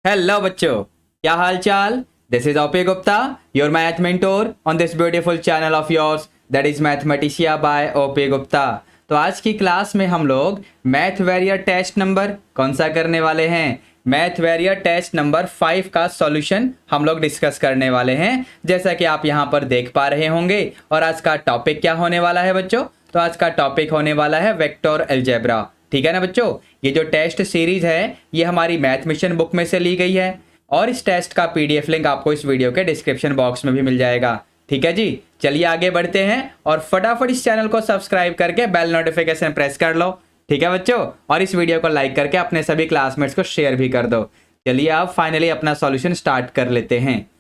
Hello बच्चों, क्या हाल चाल। This is OP Gupta, your math mentor on this beautiful channel of yours that is Mathematicia by OP Gupta. तो आज की क्लास में हम लोग मैथ वेरियर टेस्ट नंबर कौन सा करने वाले हैं? मैथ वेरियर टेस्ट नंबर 5 का सॉल्यूशन हम लोग डिस्कस करने वाले हैं, जैसा कि आप यहाँ पर देख पा रहे होंगे। और आज का टॉपिक क्या होने वाला है बच्चों? तो आज का टॉपिक होने वाला है वेक्टर अलजेब्रा। ठीक है ना बच्चों, ये जो टेस्ट सीरीज है ये हमारी मैथ मिशन बुक में से ली गई है और इस टेस्ट का पीडीएफ लिंक आपको इस वीडियो के डिस्क्रिप्शन बॉक्स में भी मिल जाएगा। ठीक है जी, चलिए आगे बढ़ते हैं और फटाफट इस चैनल को सब्सक्राइब करके बेल नोटिफिकेशन प्रेस कर लो। ठीक है बच्चों, और इस वीडियो को लाइक करके अपने सभी क्लासमेट्स को शेयर भी कर दो। चलिए आप फाइनली अपना सॉल्यूशन स्टार्ट कर लेते हैं।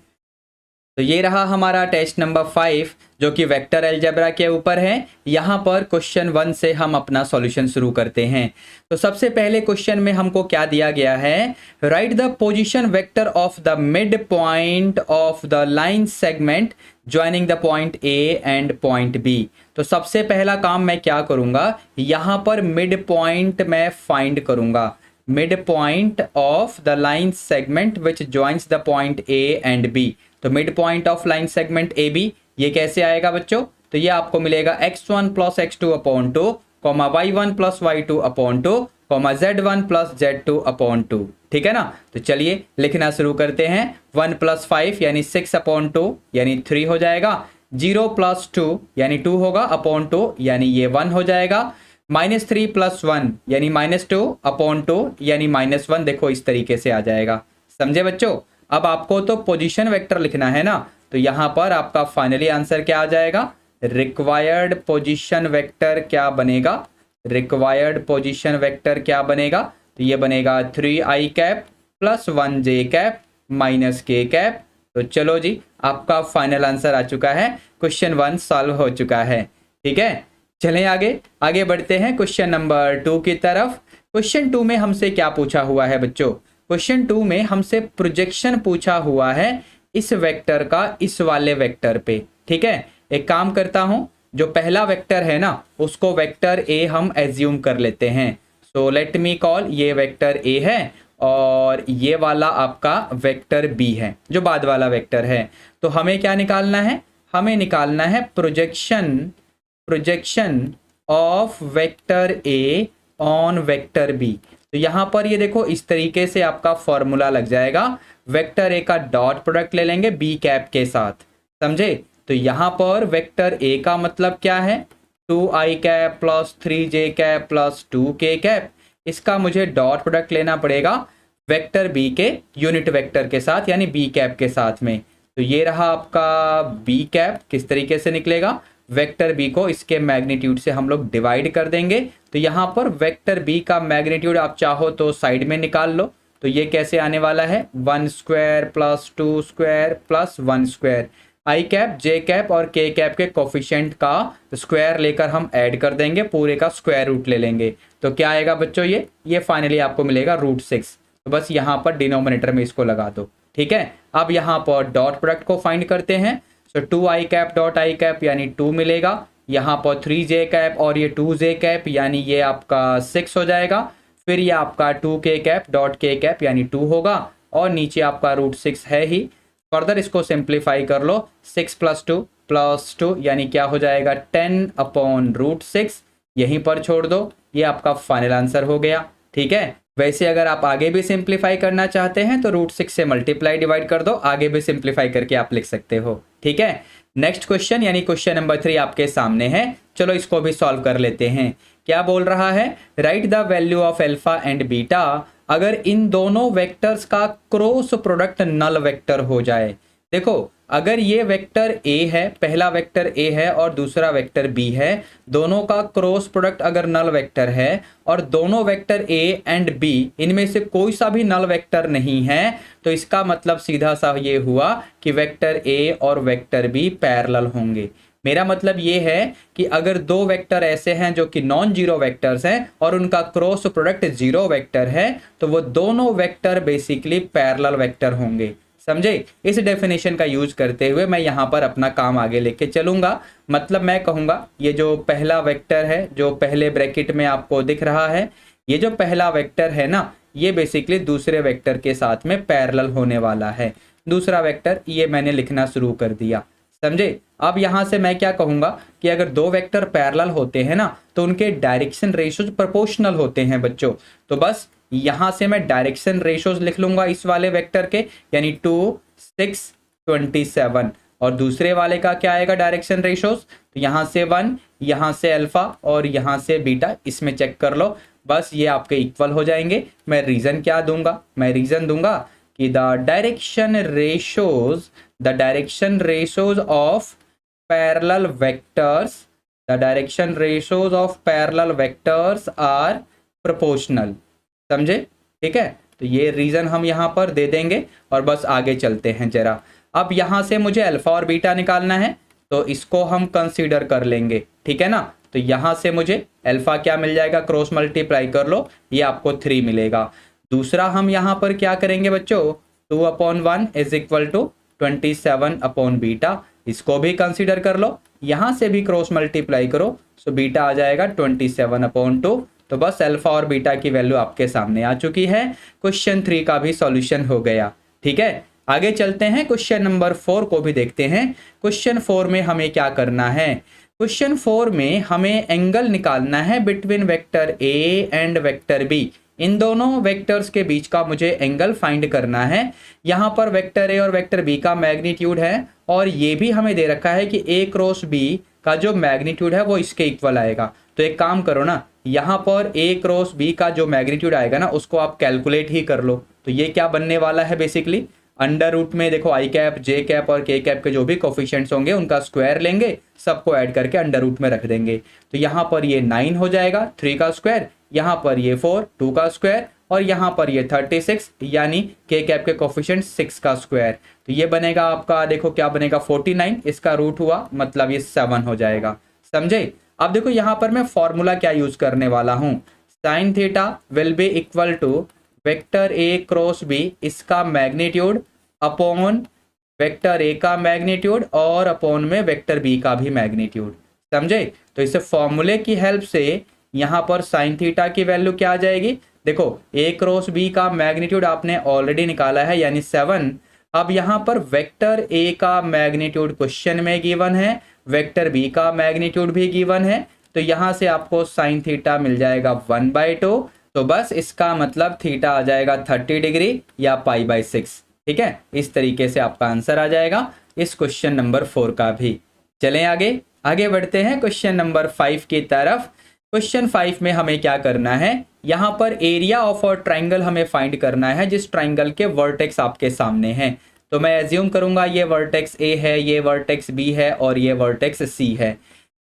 तो ये रहा हमारा टेस्ट नंबर 5 जो कि वेक्टर अलजेब्रा के ऊपर है। यहाँ पर क्वेश्चन 1 से हम अपना सॉल्यूशन शुरू करते हैं। तो सबसे पहले क्वेश्चन में हमको क्या दिया गया है? Write the position vector of the mid point of the line segment joining the point A and point B. तो सबसे पहला काम मैं क्या करूंगा, यहाँ पर मिड पॉइंट मैं फाइंड करूंगा। Mid point of the line segment which joins the point A and B. तो mid point of line segment A B ये कैसे आएगा बच्चों? तो ये आपको मिलेगा x1 plus x2 upon 2, y1 plus y2 upon 2, z1 plus z2 upon 2। ठीक है ना? तो चलिए लिखना शुरू करते हैं। 1 प्लस 5 यानी 6 अपॉन 2 यानी 3 हो जाएगा। 0 प्लस 2 यानी 2 होगा अपॉन 2 यानी ये 1 हो जाएगा। -3 प्लस 1 यानी -2 अपॉन 2 यानी -1। देखो इस तरीके से आ जाएगा। समझे बच्चों? अब आपको तो पोजीशन वेक्टर लिखना है ना, तो यहां पर आपका फाइनली आंसर क्या आ जाएगा? रिक्वायर्ड पोजीशन वेक्टर क्या बनेगा? रिक्वायर्ड पोजीशन वेक्टर क्या बनेगा? तो ये बनेगा 3i cap plus 1j cap minus k cap. तो चलो जी, आपका फाइनल आंसर आ चुका है। क्वेश्चन 1 सॉल्व हो चुका है। ठीक है, चलें आगे बढ़ते हैं क्वेश्चन नंबर 2 की तरफ। क्वेश्चन 2 में हमसे क्या पूछा हुआ है बच्चों? क्वेश्चन 2 में हमसे प्रोजेक्शन पूछा हुआ है इस वेक्टर का इस वाले वेक्टर पे। ठीक है, एक काम करता हूं, जो पहला वेक्टर है ना उसको वेक्टर ए हम एज्यूम कर लेते हैं। सो लेट मी कॉल ये वेक्टर ए है और ये वाला आपका वेक्टर बी है जो बाद वाला वेक्टर है। तो हमें क्या निकालना है? हमें निकालना है projection of vector A on vector B. तो यहां पर ये देखो इस तरीके से आपका फॉर्मूला लग जाएगा। वेक्टर ए का डॉट प्रोडक्ट ले लेंगे बी कैप के साथ। समझे? तो यहां पर वेक्टर ए का मतलब क्या है? 2i cap plus 3j cap plus 2k cap. इसका मुझे डॉट प्रोडक्ट लेना पड़ेगा वेक्टर बी के यूनिट वेक्टर के साथ यानी बी कैप के साथ में। तो ये रहा आपका बी कैप। किस तरीके से निकलेगा? वेक्टर बी को इसके मैग्नीट्यूड से हम लोग डिवाइड कर देंगे। तो यहाँ पर वेक्टर बी का मैग्नीट्यूड आप चाहो तो साइड में निकाल लो। तो ये कैसे आने वाला है? 1 square plus 2 square plus 1 square. I cap J cap और के कैप के कोफिशिएंट का स्क्वायर लेकर हम ऐड कर देंगे, पूरे का स्क्वायर रूट ले लेंगे। तो क्या आएगा बच्चों? ये फाइनली आपको मिलेगा √6। तो बस यहाँ पर डिनोमिनेटर में इसको लगा दो। ठीक है, अब यहाँ पर डॉट प्रोडक्ट को फाइंड करते हैं। सो 2i cap dot I cap यानी 2 मिलेगा। यहाँ पर 3j कैप और ये 2j कैप यानी ये आपका 6 हो जाएगा। फिर ये आपका 2k cap dot k cap यानी 2 होगा और नीचे आपका √6 है ही। फर्दर इसको सिंप्लीफाई कर लो। 6 प्लस 2 यानी क्या हो जाएगा? 10 अपॉन √6। यहीं पर छोड़ दो, ये आपका फाइनल आंसर हो गया। ठीक है, वैसे अगर आप आगे भी सिंप्लीफाई करना चाहते हैं तो √6 से मल्टीप्लाई डिवाइड कर दो, आगे भी सिंप्लीफाई करके आप लिख सकते हो। ठीक है, नेक्स्ट क्वेश्चन यानी क्वेश्चन नंबर 3 आपके सामने है। चलो इसको भी सॉल्व कर लेते हैं। क्या बोल रहा है? Write the value of alpha and beta अगर इन दोनों वेक्टर्स का क्रॉस प्रोडक्ट नल वेक्टर हो जाए। देखो, अगर ये वेक्टर ए है, पहला वेक्टर ए है और दूसरा वेक्टर बी है, दोनों का क्रॉस प्रोडक्ट अगर नल वेक्टर है और दोनों वेक्टर ए एंड बी इनमें से कोई सा भी नल वेक्टर नहीं है, तो इसका मतलब सीधा सा ये हुआ कि वेक्टर ए और वेक्टर बी पैरेलल होंगे। मेरा मतलब ये है कि अगर दो वेक्टर ऐसे हैं जो कि नॉन जीरो वेक्टर्स हैं और उनका क्रॉस प्रोडक्ट जीरो वेक्टर है, तो वो दोनों वेक्टर बेसिकली पैरेलल वेक्टर होंगे। समझे? इस डेफिनेशन का यूज करते हुए मैं यहाँ पर अपना काम आगे लेके चलूंगा। मतलब मैं कहूँगा ये जो पहला वेक्टर है जो पहले ब्रैकेट में आपको दिख रहा है, ये जो पहला वेक्टर है ना, ये बेसिकली दूसरे वेक्टर के साथ में पैरेलल होने वाला है। दूसरा वेक्टर ये मैंने लिखना शुरू कर दिया, समझे। अब यहां से मैं क्या कहूंगा कि अगर दो वेक्टर पैरेलल होते हैं ना तो उनके डायरेक्शन रेशोज प्रोपोर्शनल होते हैं बच्चों। तो बस यहां से मैं डायरेक्शन रेशोज लिख लूंगा इस वाले वेक्टर के, यानी 2 6 27, और दूसरे वाले का क्या आएगा डायरेक्शन रेशोज, तो यहां से 1, यहां से अल्फा और यहां से बीटा, इसमें चेक कर लो। बस ये आपके इक्वल हो जाएंगे। मैं रीजन क्या दूंगा, मैं रीजन दूंगा कि the direction ratios of parallel vectors, the direction ratios of parallel vectors are proportional, समझे। ठीक है, तो ये रीजन हम यहां पर दे देंगे और बस आगे चलते हैं जरा। अब यहां से मुझे अल्फा और बीटा निकालना है तो इसको हम कंसीडर कर लेंगे, ठीक है ना। तो यहां से मुझे अल्फा क्या मिल जाएगा, क्रॉस मल्टीप्लाई कर लो, ये आपको 3 मिलेगा। दूसरा हम यहां पर क्या करेंगे बच्चों, 2/1 इज इक्वल टू 27 बीटा, इसको भी कंसीडर कर लो। यहां से भी क्रॉस मल्टीप्लाई करो, सो बीटा आ जाएगा 27/2। तो बस अल्फा और बीटा की वैल्यू आपके सामने आ चुकी है। क्वेश्चन 3 का भी सॉल्यूशन हो गया। ठीक है, आगे चलते हैं, क्वेश्चन नंबर 4 को भी देखते हैं। क्वेश्चन 4 में हमें क्या करना है, क्वेश्चन 4 में हमें एंगल निकालना है between vector A and vector B. इन दोनों वेक्टर्स के बीच का मुझे एंगल फाइंड करना है। यहां पर वेक्टर ए और वेक्टर बी का मैग्नीट्यूड है और ये भी हमें दे रखा है कि ए क्रॉस बी का जो मैग्नीट्यूड है वो इसके इक्वल आएगा। तो एक काम करो ना, यहाँ पर ए क्रॉस बी का जो मैग्नीट्यूड आएगा ना उसको आप कैलकुलेट ही कर लो। तो ये क्या बनने वाला है, बेसिकली अंडर रूट में देखो आई कैप, जे कैप और के कैप के जो भी कोफिशिएंट्स होंगे उनका स्क्वायर लेंगे, सबको ऐड करके अंडर रूट में रख देंगे। तो यहाँ पर ये 9 हो जाएगा 3 का स्क्वायर, यहाँ पर ये 4 2 का स्क्वायर और यहाँ पर ये 36 यानी के कैप के कोफिशिएंट 6 का स्क्वायर। तो ये बनेगा आपका, देखो क्या बनेगा 49, इसका रूट हुआ मतलब ये 7 हो जाएगा, समझे। अब देखो यहाँ पर मैं फॉर्मूला क्या यूज करने वाला हूँ, sine theta will be equal to vector A cross B, इसका मैग्नीट्यूड अपॉन वेक्टर ए का मैग्नीट्यूड और अपॉन में वेक्टर बी का भी मैग्नीट्यूड, समझे। तो इस फॉर्मूले की हेल्प से यहाँ पर साइन थीटा की वैल्यू क्या आ जाएगी, देखो ए क्रॉस बी का मैग्नीट्यूड आपने ऑलरेडी निकाला है यानी 7। अब यहाँ पर वेक्टर ए का मैग्नीट्यूड क्वेश्चन में गिवन है, वेक्टर बी का मैग्नीट्यूड भी गिवन है, तो यहाँ से आपको साइन थीटा मिल जाएगा 1/2। तो बस इसका मतलब थीटा आ जाएगा 30 डिग्री या π/6। ठीक है, इस तरीके से आपका आंसर आ जाएगा इस क्वेश्चन नंबर 4 का भी। चलें आगे बढ़ते हैं क्वेश्चन नंबर 5 की तरफ। क्वेश्चन 5 में हमें क्या करना है, यहाँ पर एरिया ऑफ अ ट्राइंगल हमें फाइंड करना है जिस ट्राइंगल के वर्टेक्स आपके सामने हैं। तो मैं एज्यूम करूंगा ये वर्टेक्स ए है, ये वर्टेक्स बी है और ये वर्टेक्स सी है।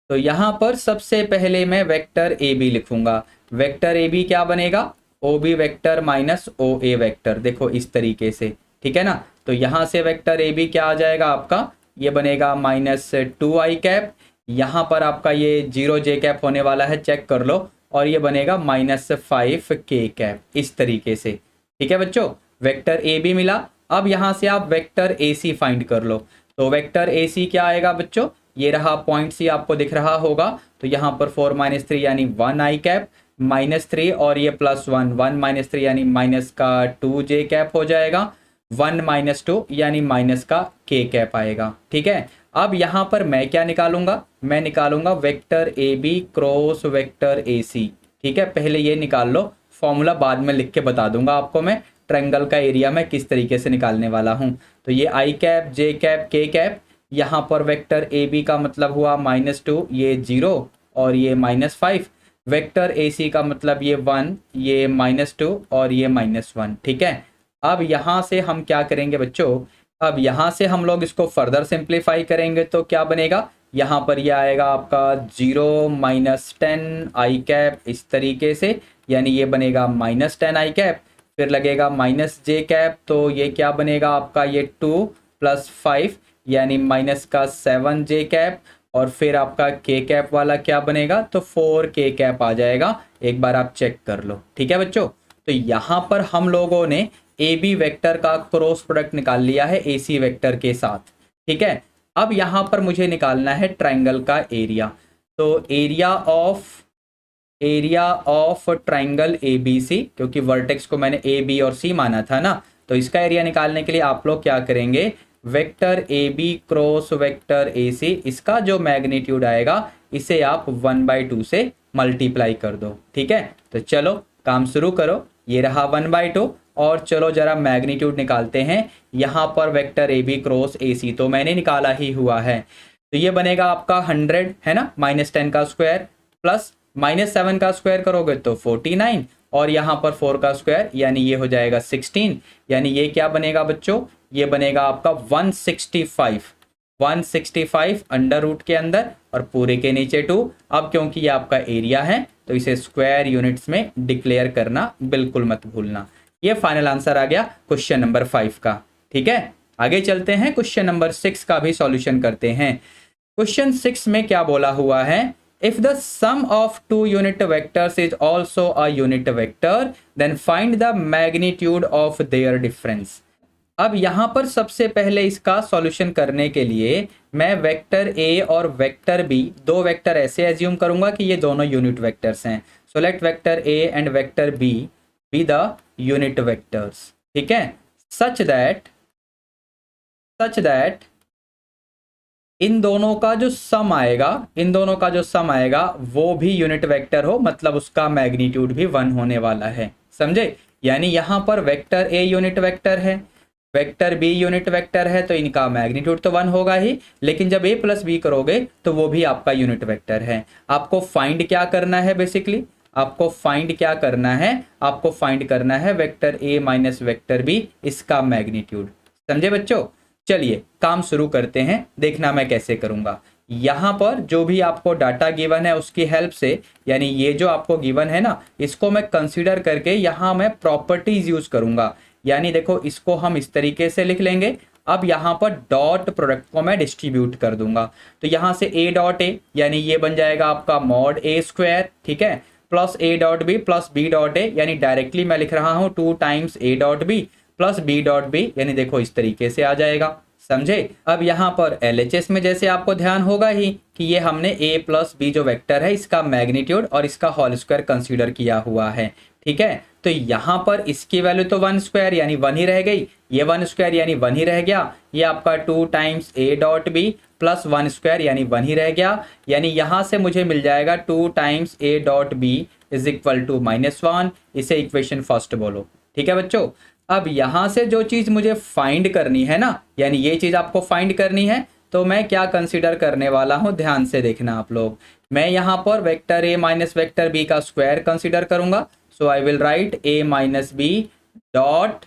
तो यहाँ पर सबसे पहले मैं वेक्टर ए बी लिखूंगा। वेक्टर ए बी क्या बनेगा, O B vector minus O ए वेक्टर, देखो इस तरीके से, ठीक है ना। तो यहाँ से वेक्टर ए बी क्या आ जाएगा आपका, ये बनेगा -2i कैप, यहाँ पर आपका ये 0 जे कैप होने वाला है, चेक कर लो, और ये बनेगा -5 के कैप, इस तरीके से। ठीक है बच्चों, वेक्टर ए बी मिला। अब यहाँ से आप वेक्टर ए सी फाइंड कर लो। तो वेक्टर ए सी क्या आएगा बच्चों, ये रहा पॉइंट सी आपको दिख रहा होगा। तो यहाँ पर 4 - 3 यानी 1i कैप, -3 और ये +1, 1 - 3 यानी माइनस का 2 जे कैप हो जाएगा, 1 - 2 यानी माइनस का के कैप आएगा। ठीक है, अब यहाँ पर मैं क्या निकालूंगा, मैं निकालूंगा vector A B cross vector A C. ठीक है, पहले ये निकाल लो, फॉर्मूला बाद में लिख के बता दूंगा आपको मैं ट्रायंगल का एरिया मैं किस तरीके से निकालने वाला हूँ। तो ये आई कैप, जे कैप, के कैप, यहाँ पर वेक्टर ए बी का मतलब हुआ -2, ये 0 और ये -5। वेक्टर ए सी का मतलब ये 1, ये -2 और ये -1। ठीक है, अब यहाँ से हम क्या करेंगे बच्चों, अब यहाँ से हम लोग इसको फर्दर सिंप्लीफाई करेंगे तो क्या बनेगा, यहाँ पर ये आएगा आपका 0 - 10 आई कैप, इस तरीके से, यानी ये बनेगा -10 आई कैप, फिर लगेगा -j कैप, तो ये क्या बनेगा आपका, ये 2 + 5 यानी -7 जे कैप, और फिर आपका के कैप वाला क्या बनेगा, तो 4 के कैप आ जाएगा। एक बार आप चेक कर लो। ठीक है बच्चों, तो यहाँ पर हम लोगों ने ए बी वेक्टर का क्रॉस प्रोडक्ट निकाल लिया है ए सी वेक्टर के साथ। ठीक है, अब यहाँ पर मुझे निकालना है ट्राइंगल का एरिया। तो area of area of triangle A B C, क्योंकि वर्टेक्स को मैंने ए बी और सी माना था ना, तो इसका एरिया निकालने के लिए आप लोग क्या करेंगे, vector A B cross vector A C, इसका जो मैग्नीट्यूड आएगा इसे आप 1/2 से मल्टीप्लाई कर दो। ठीक है, तो चलो काम शुरू करो। ये रहा 1/2 और चलो जरा मैग्नीट्यूड निकालते हैं। यहाँ पर vector A B cross A C तो मैंने निकाला ही हुआ है, तो ये बनेगा आपका 100 है ना, -10 का स्क्वायर प्लस -7 का स्क्वायर करोगे तो 49 और यहाँ पर 4 का स्क्वायर यानी ये हो जाएगा 16, यानी ये क्या बनेगा बच्चों, ये बनेगा आपका 165 अंडर रूट के अंदर और पूरे के नीचे 2। अब क्योंकि ये आपका एरिया है तो इसे स्क्वायर यूनिट्स में डिक्लेयर करना बिल्कुल मत भूलना। ये फाइनल आंसर आ गया क्वेश्चन नंबर 5 का। ठीक है, आगे चलते हैं, क्वेश्चन नंबर 6 का भी सॉल्यूशन करते हैं। क्वेश्चन 6 में क्या बोला हुआ है, if the sum of two unit vectors is also a unit vector then find the magnitude of their difference. अब यहां पर सबसे पहले इसका सॉल्यूशन करने के लिए मैं वेक्टर ए और वेक्टर बी, दो वेक्टर ऐसे एज्यूम करूंगा कि ये दोनों यूनिट वेक्टर्स हैं। So let vector A and vector B be the unit vectors. ठीक है, सच दैट इन दोनों का जो सम आएगा वो भी यूनिट वेक्टर हो, मतलब उसका मैग्नीट्यूड भी 1 होने वाला है। समझे, यानी यहां पर वेक्टर ए यूनिट वेक्टर है, वेक्टर बी यूनिट वेक्टर है, तो इनका मैग्नीट्यूड तो 1 होगा ही, लेकिन जब a प्लस बी करोगे तो वो भी आपका यूनिट वेक्टर है। आपको फाइंड क्या करना है, बेसिकली आपको फाइंड करना है vector a minus vector b, इसका मैग्नीट्यूड। समझे बच्चों, चलिए काम शुरू करते हैं, देखना मैं कैसे करूंगा। यहां पर जो भी आपको डाटा गिवन है उसकी हेल्प से, यानी ये जो आपको गिवन है ना, इसको मैं कंसीडर करके यहां मैं प्रॉपर्टीज यूज करूंगा। यानी देखो, इसको हम इस तरीके से लिख लेंगे। अब यहाँ पर डॉट प्रोडक्ट को मैं डिस्ट्रीब्यूट कर दूंगा, तो यहाँ से a डॉट ए यानी ये बन जाएगा आपका मॉड a स्क्वायर, ठीक है, plus a dot B plus b dot A, यानी डायरेक्टली मैं लिख रहा हूँ 2 times a dot B plus b dot B, यानी देखो इस तरीके से आ जाएगा। समझे, अब यहाँ पर LHS में जैसे आपको ध्यान होगा ही कि ये हमने a प्लस बी जो वेक्टर है इसका मैग्नीट्यूड और इसका होल स्क्वायर कंसीडर किया हुआ है। ठीक है, तो यहाँ पर इसकी वैल्यू तो 1 स्क्वायर यानी 1 ही रह गई, ये 1 स्क्वायर यानी 1 ही रह गया, ये आपका 2 times a dot B plus 1 square यानी 1 ही रह गया, यानी यहाँ से मुझे मिल जाएगा 2 times a dot B is equal to -1। इसे इक्वेशन फर्स्ट बोलो। ठीक है बच्चों, अब यहाँ से जो चीज़ मुझे फाइंड करनी है ना, यानी ये चीज़ आपको फाइंड करनी है, तो मैं क्या कंसीडर करने वाला हूँ, ध्यान से देखना आप लोग। मैं यहाँ पर vector a minus vector b का स्क्वायर कंसीडर करूँगा। So I will write a minus B dot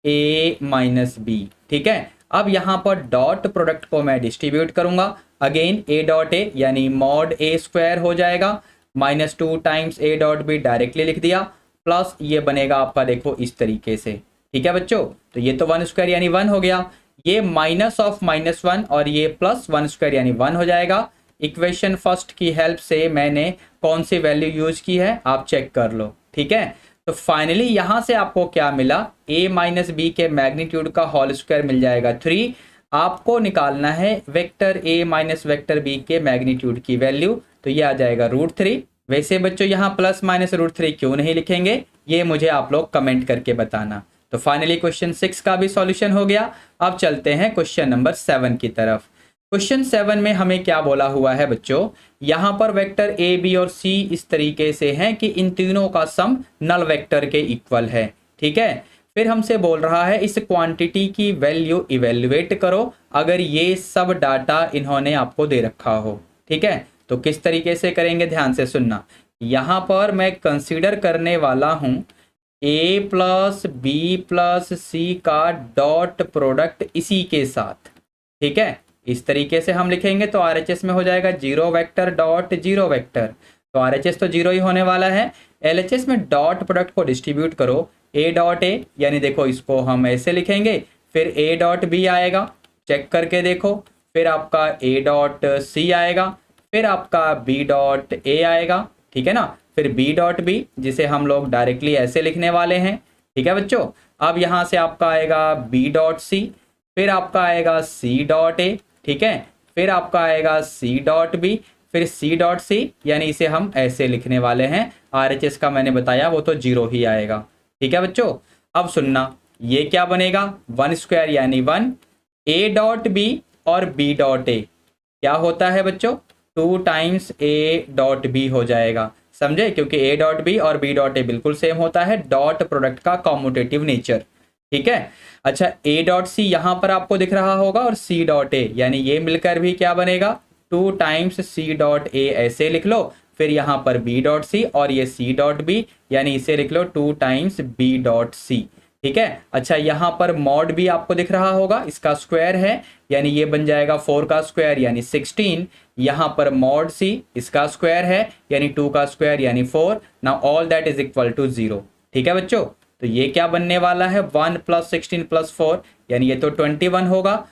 a minus B. ठीक है, अब यहाँ पर डॉट प्रोडक्ट को मैं डिस्ट्रीब्यूट करूँगा। अगेन a डॉट a यानी मॉड a स्क्वायर हो जाएगा, -2 times a dot b directly लिख दिया, प्लस ये बनेगा आपका देखो इस तरीके से। ठीक है बच्चों, तो ये तो 1 स्क्वायर यानी 1 हो गया, ये माइनस ऑफ -1 और ये प्लस 1 स्क्वायर यानी 1 हो जाएगा। इक्वेशन फर्स्ट की हेल्प से मैंने कौन सी वैल्यू यूज की है आप चेक कर लो। ठीक है, तो फाइनली यहां से आपको क्या मिला, a माइनस बी के मैग्नीट्यूड का होल स्क्वायर मिल जाएगा 3। आपको निकालना है vector a minus vector b के मैग्नीट्यूड की वैल्यू, तो ये आ जाएगा √3। वैसे बच्चों यहाँ प्लस माइनस √3 क्यों नहीं लिखेंगे, ये मुझे आप लोग कमेंट करके बताना। तो फाइनली क्वेश्चन 6 का भी सॉल्यूशन हो गया। अब चलते हैं क्वेश्चन नंबर 7 की तरफ। क्वेश्चन 7 में हमें क्या बोला हुआ है बच्चों, यहाँ पर वेक्टर a b और c इस तरीके से हैं कि इन तीनों का सम नल वेक्टर के इक्वल है। ठीक है, फिर हमसे बोल रहा है इस क्वांटिटी की वैल्यू इवेल्युएट करो अगर ये सब डाटा इन्होंने आपको दे रखा हो। ठीक है, तो किस तरीके से करेंगे, ध्यान से सुनना। यहाँ पर मैं कंसीडर करने वाला हूँ a प्लस बी प्लस सी का डॉट प्रोडक्ट इसी के साथ। ठीक है, इस तरीके से हम लिखेंगे तो RHS में हो जाएगा 0 वेक्टर डॉट 0 वेक्टर, तो RHS तो 0 ही होने वाला है। LHS में डॉट प्रोडक्ट को डिस्ट्रीब्यूट करो, a डॉट a यानी देखो इसको हम ऐसे लिखेंगे, फिर a डॉट b आएगा, चेक करके देखो, फिर आपका a डॉट c आएगा, फिर आपका b डॉट a आएगा। ठीक है ना, फिर b डॉट b जिसे हम लोग डायरेक्टली ऐसे लिखने वाले हैं। ठीक है बच्चों, अब यहाँ से आपका आएगा b डॉट c, फिर आपका आएगा c डॉट a, ठीक है, फिर आपका आएगा c डॉट b, फिर सी डॉट सी, यानी इसे हम ऐसे लिखने वाले हैं, RHS का मैंने बताया वो तो 0 ही आएगा। ठीक है बच्चों, अब सुनना, ये क्या बनेगा, 1 स्क्वायर यानी 1, ए डॉट बी और बी डॉट ए क्या होता है बच्चों, 2 टाइम्स ए डॉट बी हो जाएगा, समझे, क्योंकि ए डॉट बी और बी डॉट ए बिल्कुल सेम होता है, डॉट प्रोडक्ट का कॉम्यूटेटिव नेचर। ठीक है, अच्छा ए डॉट सी यहाँ पर आपको दिख रहा होगा और सी डॉट ए, यानी ये मिलकर भी क्या बनेगा, 2 टाइम्स सी डॉट ए ऐसे लिख लो, फिर यहाँ पर बी डॉट सी और ये सी डॉट बी, यानी इसे लिख लो 2 टाइम्स बी डॉट सी। ठीक है, अच्छा यहाँ पर मॉड भी आपको दिख रहा होगा, इसका स्क्वायर है, यानी ये बन जाएगा 4 का स्क्वायर यानी 16, यहाँ पर मॉड सी इसका स्क्वायर है, यानी 2 का स्क्वायर यानी 4। Now all that is equal to 0। ठीक है बच्चों, तो ये क्या बनने वाला है, 1 + 16 + 4, यानी ये तो 21 होगा।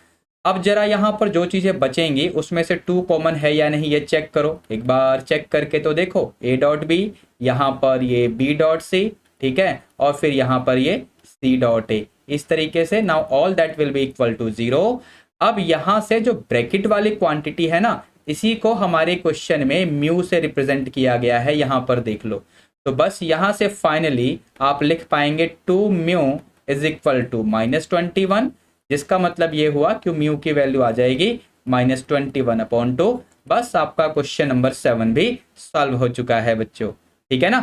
अब जरा यहाँ पर जो चीज़ें बचेंगी उसमें से 2 कॉमन है या नहीं ये चेक करो, एक बार चेक करके तो देखो, ए डॉट बी, यहाँ पर ये बी डॉट सी, ठीक है, और फिर यहाँ पर ये सी डॉट ए, इस तरीके से। Now all that will be equal to 0। अब यहाँ से जो ब्रैकेट वाली क्वांटिटी है ना, इसी को हमारे क्वेश्चन में म्यू से रिप्रेजेंट किया गया है, यहाँ पर देख लो। तो बस यहाँ से फाइनली आप लिख पाएंगे 2 म्यू इज इक्वल टू -21, जिसका मतलब ये हुआ कि म्यू की वैल्यू आ जाएगी -21/2। बस आपका क्वेश्चन नंबर 7 भी सॉल्व हो चुका है बच्चों। ठीक है ना,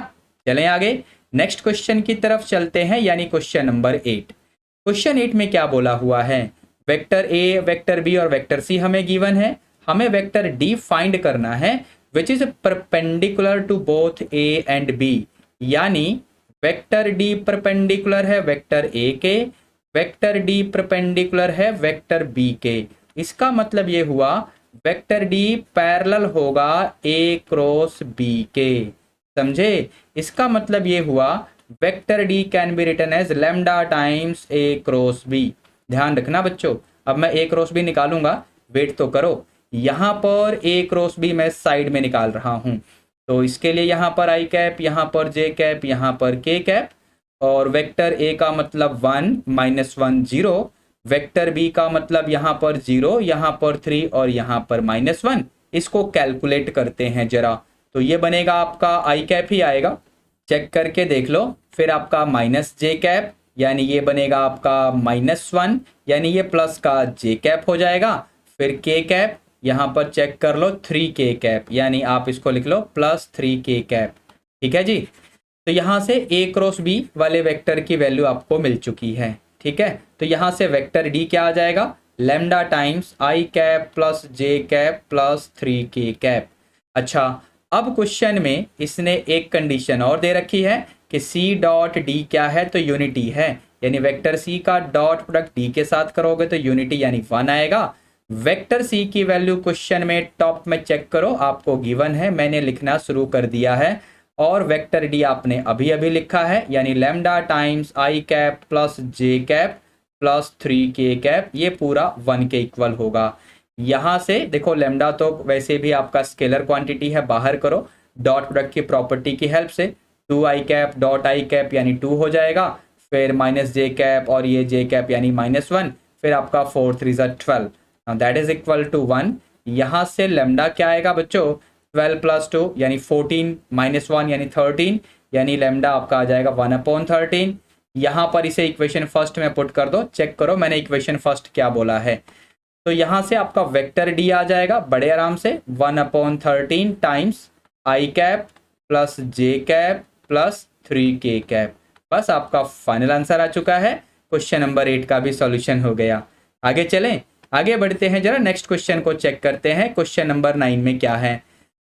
चलें आगे नेक्स्ट क्वेश्चन की तरफ चलते हैं, यानी क्वेश्चन नंबर 8। क्वेश्चन 8 में क्या बोला हुआ है, वेक्टर ए, वेक्टर बी और वेक्टर सी हमें गिवन है, हमें वेक्टर डी फाइंड करना है which is perpendicular to both A and B, यानी वेक्टर डी परपेंडिकुलर है वेक्टर ए के, वेक्टर डी परपेंडिकुलर है वेक्टर बी के। इसका मतलब ये हुआ वेक्टर डी पैरेलल होगा ए क्रॉस बी के, समझे। इसका मतलब ये हुआ vector D can be written as lambda times A cross B. ध्यान रखना बच्चों, अब मैं ए क्रॉस बी निकालूंगा, वेट तो करो। यहाँ पर ए क्रॉस बी मैं साइड में निकाल रहा हूँ, तो इसके लिए यहाँ पर आई कैप, यहाँ पर जे कैप, यहाँ पर के कैप, और वेक्टर ए का मतलब 1 -1 0, वेक्टर बी का मतलब यहाँ पर 0, यहाँ पर 3 और यहाँ पर -1। इसको कैलकुलेट करते हैं जरा, तो ये बनेगा आपका आई कैप ही आएगा, चेक करके देख लो। फिर आपका -j कैप, यानी ये बनेगा आपका -1, यानी ये प्लस का j कैप हो जाएगा। फिर k कैप, यहाँ पर चेक कर लो 3k कैप, यानी आप इसको लिख लो +3k कैप। ठीक है जी, तो यहाँ से a क्रॉस b वाले वेक्टर की वैल्यू आपको मिल चुकी है। ठीक है, तो यहाँ से वेक्टर d क्या आ जाएगा, lambda times I cap plus j cap plus 3k cap. अच्छा, अब क्वेश्चन में इसने एक कंडीशन और दे रखी है कि सी डॉट डी क्या है, तो यूनिटी है, यानी वेक्टर सी का डॉट प्रोडक्ट डी के साथ करोगे तो यूनिटी यानी 1 आएगा। वेक्टर सी की वैल्यू क्वेश्चन में टॉप में चेक करो, आपको गिवन है, मैंने लिखना शुरू कर दिया है, और वेक्टर डी आपने अभी अभी लिखा है, यानी lambda times I cap plus J cap plus 3k cap, ये पूरा 1 के इक्वल होगा। यहाँ से देखो लैम्डा तो वैसे भी आपका स्केलर क्वांटिटी है, बाहर करो डॉट प्रोडक्ट की प्रॉपर्टी की हेल्प से, 2i cap dot I cap यानी 2 हो जाएगा, फिर -j कैप और ये j कैप यानी -1, फिर आपका 4 3 12, दैट इज इक्वल टू 1। यहाँ से लैम्डा क्या आएगा बच्चों, 12 + 2 यानी 14 -1 यानी 13, यानी लैम्डा आपका आ जाएगा 1/13। यहाँ पर इसे इक्वेशन फर्स्ट में पुट कर दो, चेक करो मैंने इक्वेशन फर्स्ट क्या बोला है, तो यहाँ से आपका वेक्टर डी आ जाएगा बड़े आराम से 1/13 times I cap plus J cap plus 3k cap. बस आपका फाइनल आंसर आ चुका है, क्वेश्चन नंबर 8 का भी सॉल्यूशन हो गया। आगे चलें, आगे बढ़ते हैं, जरा नेक्स्ट क्वेश्चन को चेक करते हैं, क्वेश्चन नंबर 9 में क्या है।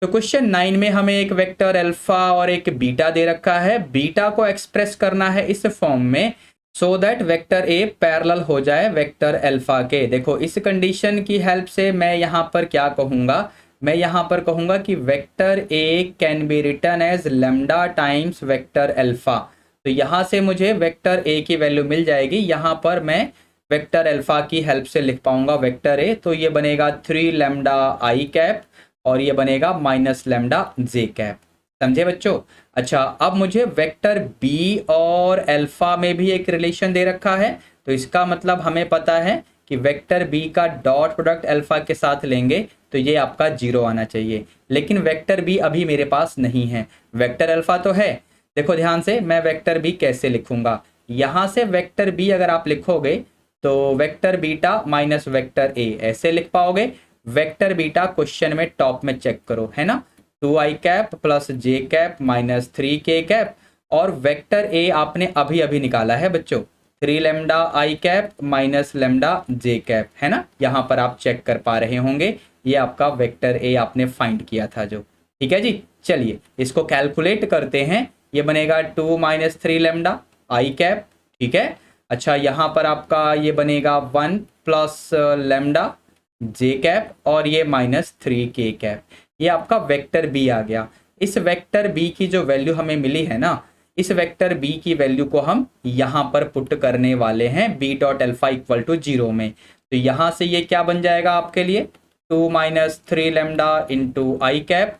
तो क्वेश्चन 9 में हमें एक वेक्टर अल्फा और एक बीटा दे रखा है, बीटा को एक्सप्रेस करना है इस फॉर्म में so that vector A parallel हो जाए वेक्टर अल्फा के। देखो इस कंडीशन की हेल्प से मैं यहाँ पर क्या कहूँगा, मैं यहाँ पर कहूँगा कि vector A can be written as lambda times vector alpha. तो यहाँ से मुझे वेक्टर ए की वैल्यू मिल जाएगी, यहाँ पर मैं वेक्टर अल्फा की हेल्प से लिख पाऊंगा वेक्टर ए, तो ये बनेगा 3 लैम्डा आई कैप और ये बनेगा -λ j कैप। समझे बच्चों। अच्छा, अब मुझे वेक्टर बी और अल्फा में भी एक रिलेशन दे रखा है, तो इसका मतलब हमें पता है कि वेक्टर बी का डॉट प्रोडक्ट अल्फा के साथ लेंगे तो ये आपका 0 आना चाहिए, लेकिन वेक्टर बी अभी मेरे पास नहीं है, वेक्टर अल्फा तो है। देखो ध्यान से, मैं वेक्टर बी कैसे लिखूंगा, यहाँ से वेक्टर बी अगर आप लिखोगे तो vector beta minus vector A ऐसे लिख पाओगे। वेक्टर बीटा क्वेश्चन में टॉप में चेक करो, है ना, 2i कैप प्लस जे कैप माइनस 3k कैप, और वेक्टर ए आपने अभी अभी निकाला है बच्चों, 3 lambda I cap minus lambda J cap, है ना, यहाँ पर आप चेक कर पा रहे होंगे, ये आपका वेक्टर ए आपने फाइंड किया था जो, ठीक है जी। चलिए इसको कैलकुलेट करते हैं, ये बनेगा 2 माइनस 3 लेमडा आई कैप, ठीक है। अच्छा यहाँ पर आपका ये बनेगा 1 प्लस लेमडा जे कैप और ये माइनस 3k कैप, ये आपका वेक्टर बी आ गया। इस वेक्टर बी की जो वैल्यू हमें मिली है ना, इस वेक्टर बी की वैल्यू को हम यहाँ पर पुट करने वाले हैं B dot alpha equal to 0 में। तो यहाँ से ये क्या बन जाएगा आपके लिए, 2 minus 3 lambda into I cap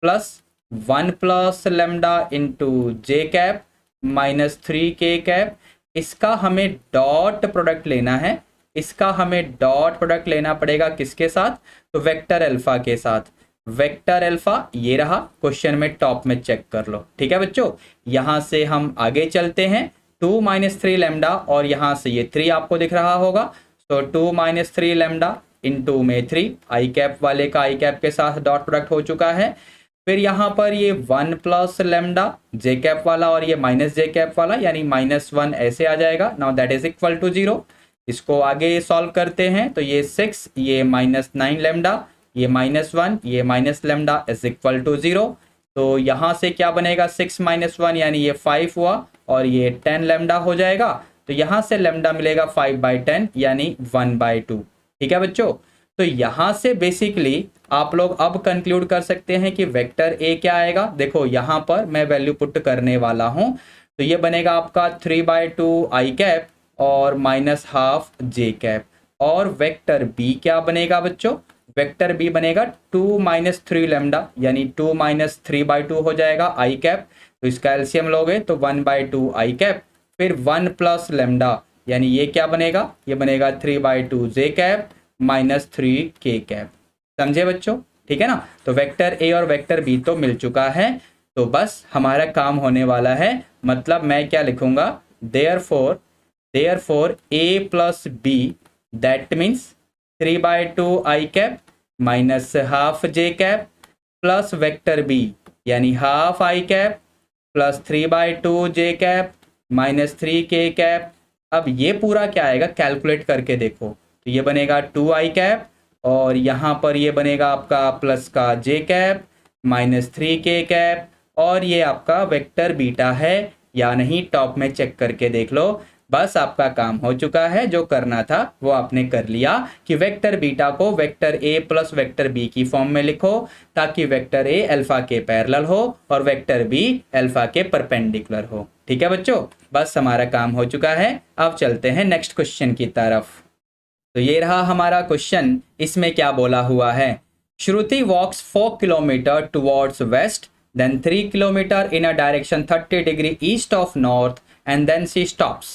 plus 1 plus lambda into J cap minus 3k cap. इसका हमें डॉट प्रोडक्ट लेना है, इसका हमें डॉट प्रोडक्ट लेना पड़ेगा किसके साथ, तो वेक्टर अल्फा के साथ। वेक्टर अल्फा ये रहा, क्वेश्चन में टॉप में चेक कर लो, ठीक है बच्चों। यहां से हम आगे चलते हैं, 2 माइनस 3 लेमडा और यहां से ये 3 आपको दिख रहा होगा, तो 2 माइनस 3 लेमडा इंटू में 3, आई कैप वाले का आई कैप के साथ डॉट प्रोडक्ट हो चुका है। फिर यहाँ पर ये 1 प्लस लेमडा जे कैप वाला और ये माइनस जे कैप वाला, यानी -1 ऐसे आ जाएगा। Now that is equal to 0। इसको आगे सॉल्व करते हैं तो ये 6, ये -9 लेमडा, ये -1, ये minus lambda is equal to 0। तो यहाँ से क्या बनेगा, 6 - 1 यानी ये 5 हुआ और ये 10 लेमडा हो जाएगा। तो यहाँ से लेमडा मिलेगा 5/10 यानी 1/2, ठीक है बच्चों। तो यहाँ से बेसिकली आप लोग अब कंक्लूड कर सकते हैं कि वेक्टर ए क्या आएगा। देखो यहाँ पर मैं वैल्यू पुट करने वाला हूँ, तो ये बनेगा आपका 3/2 आई कैप और -12 जे कैप। और वेक्टर बी क्या बनेगा बच्चों, वेक्टर बी बनेगा 2 माइनस 3 लेमडा यानी 2 माइनस 3/2 हो जाएगा आई कैप। तो इसका एलसीएम लोगे तो 1/2 आई कैप, फिर 1 प्लस लेमडा यानी ये क्या बनेगा, ये बनेगा 3/2 J cap minus 3k cap. समझे बच्चों, ठीक है ना। तो वेक्टर ए और वेक्टर बी तो मिल चुका है, तो बस हमारा काम होने वाला है। मतलब मैं क्या लिखूंगा, therefore a plus b that means 3/2 I cap minus half J cap plus vector B यानी half I cap plus 3/2 J cap minus 3k cap. अब ये पूरा क्या आएगा, कैलकुलेट करके देखो, तो ये बनेगा 2 आई कैप और यहाँ पर ये बनेगा आपका प्लस का जे कैप माइनस 3k कैप, और ये आपका वेक्टर बीटा है या नहीं, टॉप में चेक करके देख लो। बस आपका काम हो चुका है, जो करना था वो आपने कर लिया कि वेक्टर बीटा को vector A plus vector B की फॉर्म में लिखो, ताकि वेक्टर ए अल्फा के पैरेलल हो और वेक्टर बी अल्फा के परपेंडिकुलर हो। ठीक है बच्चों, बस हमारा काम हो चुका है। अब चलते हैं नेक्स्ट क्वेश्चन की तरफ। तो ये रहा हमारा क्वेश्चन, इसमें क्या बोला हुआ है, श्रुति वॉक्स 4 kilometre towards waste, then 3 kilometer in a direction 30 degree east of north, and then she stops.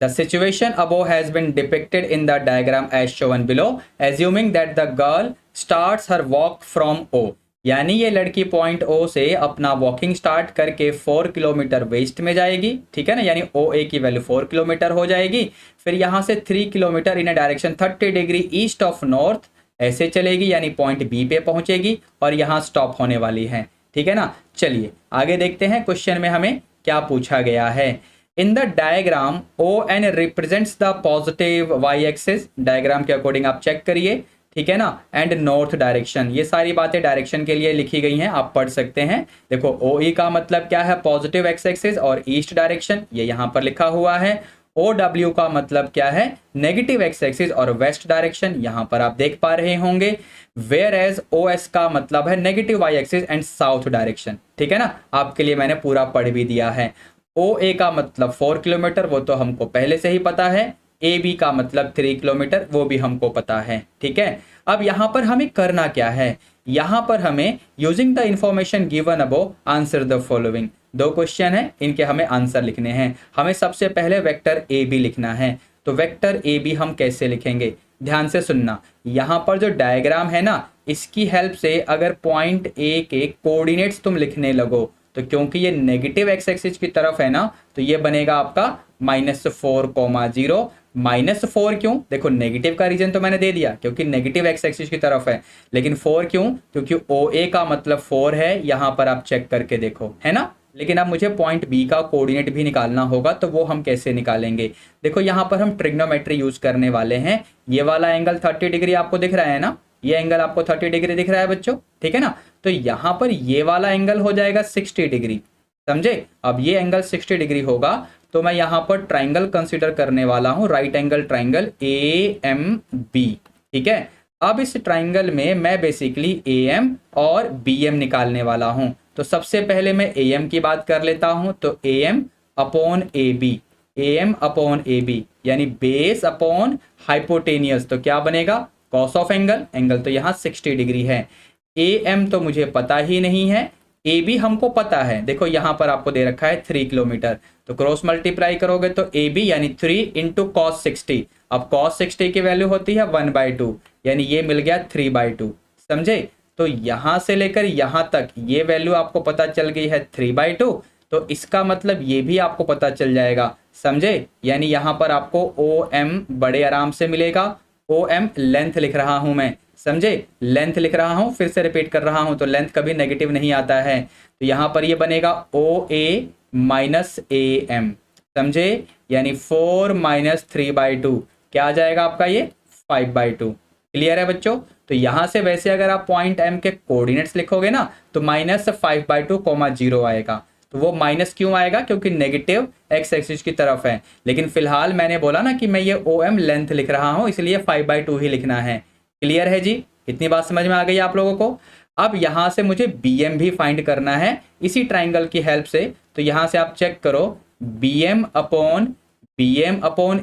The situation above has been depicted in the diagram as shown below, assuming that the girl starts her walk from O. यानी ये लड़की point O से अपना walking start करके 4 kilometre west में जाएगी, ठीक है ना, यानी OA की वैल्यू 4 किलोमीटर हो जाएगी। फिर यहाँ से 3 kilometre in a direction 30 degree east of north ऐसे चलेगी, यानी पॉइंट B पे पहुंचेगी और यहाँ स्टॉप होने वाली है। ठीक है ना। चलिए आगे देखते हैं क्वेश्चन में हमें क्या पूछा गया है। In the diagram ON represents the positive Y axis, diagram के अकॉर्डिंग आप चेक करिए, ठीक है ना, एंड नॉर्थ डायरेक्शन, ये सारी बातें डायरेक्शन के लिए लिखी गई हैं, आप पढ़ सकते हैं। देखो OE का मतलब क्या है, पॉजिटिव एक्स एक्सिस और ईस्ट डायरेक्शन, ये यहाँ पर लिखा हुआ है। OW का मतलब क्या है, नेगेटिव एक्स एक्सिस और वेस्ट डायरेक्शन, यहाँ पर आप देख पा रहे होंगे। वेयर एज OS का मतलब है negative Y axis and south direction, ठीक है ना, आपके लिए मैंने पूरा पढ़ भी दिया है। OA का मतलब 4 किलोमीटर, वो तो हमको पहले से ही पता है। AB का मतलब 3 किलोमीटर, वो भी हमको पता है। ठीक है, अब यहाँ पर हमें करना क्या है, यहाँ पर हमें using the information given above answer the following, 2 question है, इनके हमें आंसर लिखने हैं। हमें सबसे पहले वेक्टर AB लिखना है। तो वेक्टर ए बी हम कैसे लिखेंगे, ध्यान से सुनना। यहाँ पर जो डायग्राम है ना, इसकी हेल्प से अगर पॉइंट ए के कोऑर्डिनेट्स तुम लिखने लगो, तो क्योंकि ये नेगेटिव एक्स एक्सिस की तरफ है ना, तो ये बनेगा आपका -4,0। -4 क्यों, देखो नेगेटिव का रीजन तो मैंने दे दिया क्योंकि नेगेटिव एक्स एक्सिस की तरफ है, लेकिन 4 क्यों, क्योंकि ओ ए का मतलब 4 है, यहाँ पर आप चेक करके देखो, है ना। लेकिन अब मुझे पॉइंट बी का कोऑर्डिनेट भी निकालना होगा, तो वो हम कैसे निकालेंगे। देखो यहाँ पर हम ट्रिग्नोमेट्री यूज करने वाले हैं। ये वाला एंगल 30 डिग्री आपको दिख रहा है ना, ये एंगल आपको 30 डिग्री दिख रहा है बच्चों, ठीक है ना। तो यहाँ पर ये वाला एंगल हो जाएगा 60 डिग्री, समझे। अब ये एंगल 60 डिग्री होगा, तो मैं यहाँ पर ट्राइंगल कंसीडर करने वाला हूँ, राइट एंगल ट्राइंगल AMB, ठीक है। अब इस ट्राइंगल में मैं बेसिकली AM और BM निकालने वाला हूँ। तो सबसे पहले मैं AM की बात कर लेता हूँ, तो AM upon AB, AM upon AB यानी बेस अपॉन हाइपोटेनियस, तो क्या बनेगा, कॉस ऑफ एंगल, एंगल तो यहाँ 60 डिग्री है। AM तो मुझे पता ही नहीं है, AB हमको पता है, देखो यहाँ पर आपको दे रखा है 3 किलोमीटर, तो क्रॉस मल्टीप्लाई करोगे तो AB यानी 3 इंटू कॉस 60। अब कॉस 60 की वैल्यू होती है 1/2, यानी ये मिल गया 3/2, समझे। तो यहाँ से लेकर यहाँ तक ये वैल्यू आपको पता चल गई है 3/2, तो इसका मतलब ये भी आपको पता चल जाएगा, समझे। यानी यहाँ पर आपको OM बड़े आराम से मिलेगा। OM लेंथ लिख रहा हूं मैं, समझे, लेंथ लिख रहा हूं, फिर से रिपीट कर रहा हूं, तो लेंथ कभी नेगेटिव नहीं आता है। तो यहाँ पर ये बनेगा OA माइनस AM, समझे, यानी 4 - 3/2 क्या आ जाएगा आपका, ये 5/2। क्लियर है बच्चों। तो यहाँ से वैसे अगर आप पॉइंट M के कोऑर्डिनेट्स लिखोगे ना, तो -5/2, 0 आएगा। तो वो माइनस क्यों आएगा, क्योंकि नेगेटिव एक्स एक्सिस की तरफ है। लेकिन फिलहाल मैंने बोला ना कि मैं ये OM लेंथ लिख रहा हूं, इसलिए 5/2 ही लिखना है। क्लियर है जी, इतनी बात समझ में आ गई आप लोगों को। अब यहां से मुझे BM भी फाइंड करना है इसी ट्राइंगल की हेल्प से। तो यहां से आप चेक करो, BM अपॉन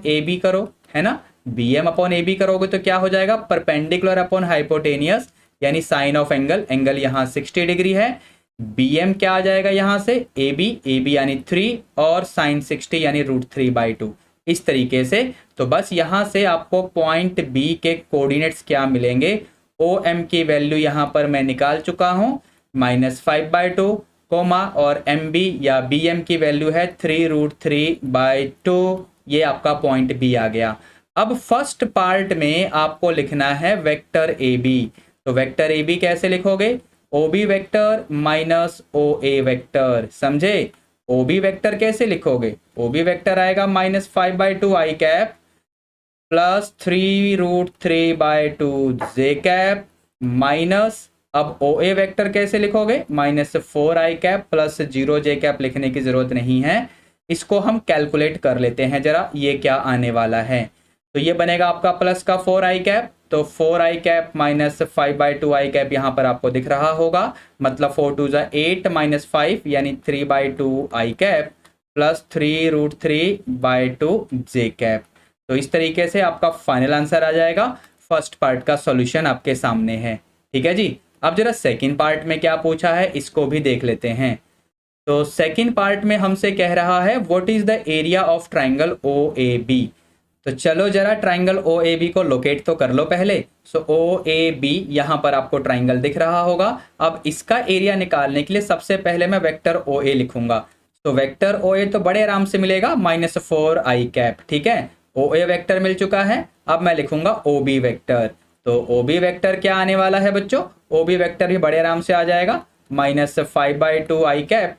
AB करो, है ना। BM अपॉन AB करोगे तो क्या हो जाएगा, परपेंडिकुलर अपॉन हाइपोटेनियस, यानी साइन ऑफ एंगल, एंगल यहाँ 60 डिग्री है। BM क्या आ जाएगा यहाँ से, AB यानी 3 और साइन 60 यानी √3/2, इस तरीके से। तो बस यहाँ से आपको पॉइंट B के कोऑर्डिनेट्स क्या मिलेंगे, OM की वैल्यू यहाँ पर मैं निकाल चुका हूँ -5/2, और MB या BM की वैल्यू है 3√3/2, ये आपका पॉइंट B आ गया। अब फर्स्ट पार्ट में आपको लिखना है वेक्टर AB। तो वेक्टर AB कैसे लिखोगे, OB vector minus OA vector, समझे। OB वेक्टर कैसे लिखोगे, OB वेक्टर आएगा -5/2 i cap plus 3√3/2 j cap minus, अब OA वेक्टर कैसे लिखोगे, -4 i cap plus 0 j cap, लिखने की जरूरत नहीं है, इसको हम कैलकुलेट कर लेते हैं जरा, ये क्या आने वाला है। तो ये बनेगा आपका प्लस का 4 i कैप, तो 4 i cap minus 5/2 i cap यहाँ पर आपको दिख रहा होगा, मतलब 4 2 8 -5 यानी 3/2 i cap plus 3√3/2 j cap. तो इस तरीके से आपका फाइनल आंसर आ जाएगा। फर्स्ट पार्ट का सॉल्यूशन आपके सामने है, ठीक है जी। अब जरा सेकंड पार्ट में क्या पूछा है, इसको भी देख लेते हैं। तो सेकंड पार्ट में हमसे कह रहा है what is the area of triangle OAB। तो चलो जरा ट्राइंगल OAB को लोकेट तो कर लो पहले। सो OAB यहाँ पर आपको ट्राइंगल दिख रहा होगा। अब इसका एरिया निकालने के लिए सबसे पहले मैं वेक्टर OA लिखूंगा। तो वेक्टर OA तो बड़े आराम से मिलेगा -4 i कैप, ठीक है। OA वेक्टर मिल चुका है, अब मैं लिखूंगा OB वेक्टर। तो OB वेक्टर क्या आने वाला है बच्चों, OB वेक्टर भी बड़े आराम से आ जाएगा -5/2 i cap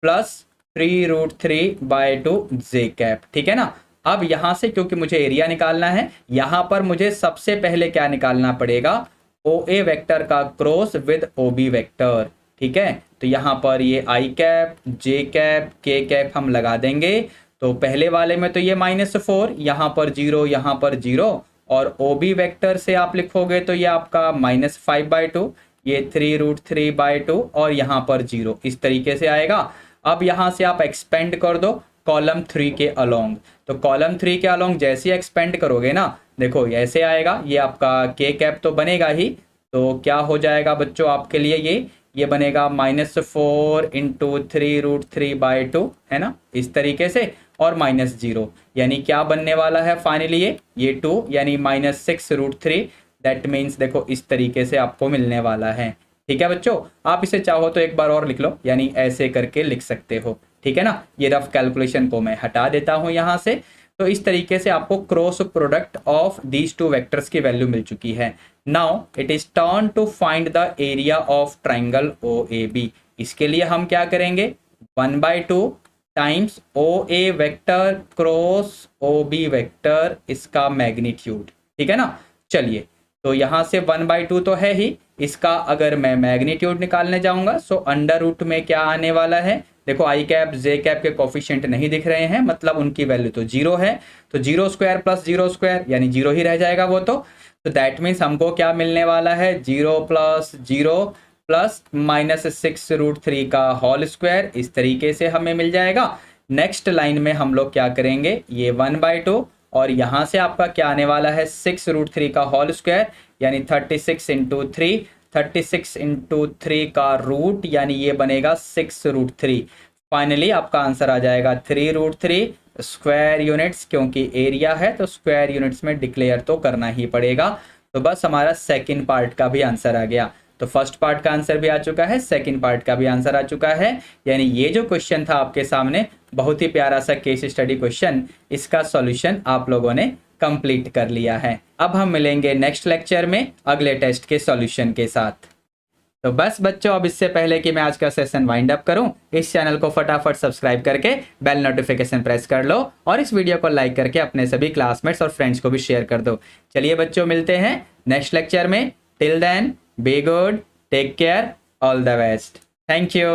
plus 3√3/2 j cap, ठीक है ना। अब यहां से क्योंकि मुझे एरिया निकालना है, यहां पर मुझे सबसे पहले क्या निकालना पड़ेगा, OA वेक्टर का क्रॉस विद OB वेक्टर, ठीक है। तो यहां पर ये i cap, j cap, k cap हम लगा देंगे। तो पहले वाले में तो ये -4, यहाँ पर 0, यहाँ पर 0, और OB वेक्टर से आप लिखोगे तो ये आपका -5/2, ये 3√3/2 और यहाँ पर 0, इस तरीके से आएगा। अब यहाँ से आप एक्सपेंड कर दो कॉलम 3 के अलोंग। तो कॉलम 3 के अलोंग जैसे एक्सपेंड करोगे ना, देखो ऐसे आएगा, ये आपका k कैप तो बनेगा ही। तो क्या हो जाएगा बच्चों आपके लिए, ये बनेगा -4 × 3√3/2, है ना, इस तरीके से। और -0, यानी क्या बनने वाला है फाइनली ये 2 यानी -6√3। दैट मीन्स देखो इस तरीके से आपको मिलने वाला है। ठीक है बच्चों, आप इसे चाहो तो एक बार और लिख लो, यानी ऐसे करके लिख सकते हो। ठीक है ना, ये रफ कैलकुलेशन को मैं हटा देता हूं यहां से। तो इस तरीके से आपको cross product of these two vectors की वैल्यू मिल चुकी है। Now it is turn to find the area of triangle OAB। इसके लिए हम क्या करेंगे, 1/2 times OA vector cross OB vector, इसका मैग्नीट्यूड। ठीक है ना, चलिए तो यहां से 1/2 तो है ही, इसका अगर मैं मैग्नीट्यूड निकालने जाऊंगा सो अंडर रूट में क्या आने वाला है, देखो आई कैप जे कैप के कोफिशिएंट नहीं दिख रहे हैं, मतलब उनकी वैल्यू तो 0 है। तो 0² + 0² यानी 0 ही रह जाएगा वो तो दैट मीन्स हमको क्या मिलने वाला है, 0 + 0 प्लस -6√3 का होल स्क्वायर, इस तरीके से हमें मिल जाएगा। नेक्स्ट लाइन में हम लोग क्या करेंगे, ये 1/2 और यहाँ से आपका क्या आने वाला है 6√3 का होल स्क्वायर, यानी 36 × 3, 36 × 3 का रूट, यानी ये बनेगा 6√3। फाइनली आपका आंसर आ जाएगा 3√3 स्क्वायर यूनिट्स, क्योंकि एरिया है तो स्क्वायर यूनिट्स में डिक्लेयर तो करना ही पड़ेगा। तो बस हमारा सेकंड पार्ट का भी आंसर आ गया। तो फर्स्ट पार्ट का आंसर भी आ चुका है, सेकंड पार्ट का भी आंसर आ चुका है। यानी ये जो क्वेश्चन था आपके सामने, बहुत ही प्यारा सा केस स्टडी क्वेश्चन, इसका सॉल्यूशन आप लोगों ने कंप्लीट कर लिया है। अब हम मिलेंगे नेक्स्ट लेक्चर में अगले टेस्ट के सॉल्यूशन के साथ। तो बस बच्चों, अब इससे पहले कि मैं आज का सेशन वाइंड अप करूं, इस चैनल को फटाफट सब्सक्राइब करके बेल नोटिफिकेशन प्रेस कर लो और इस वीडियो को लाइक करके अपने सभी क्लासमेट्स और फ्रेंड्स को भी शेयर कर दो। चलिए बच्चों, मिलते हैं नेक्स्ट लेक्चर में। Till then, be good, take care, all the best, thank you.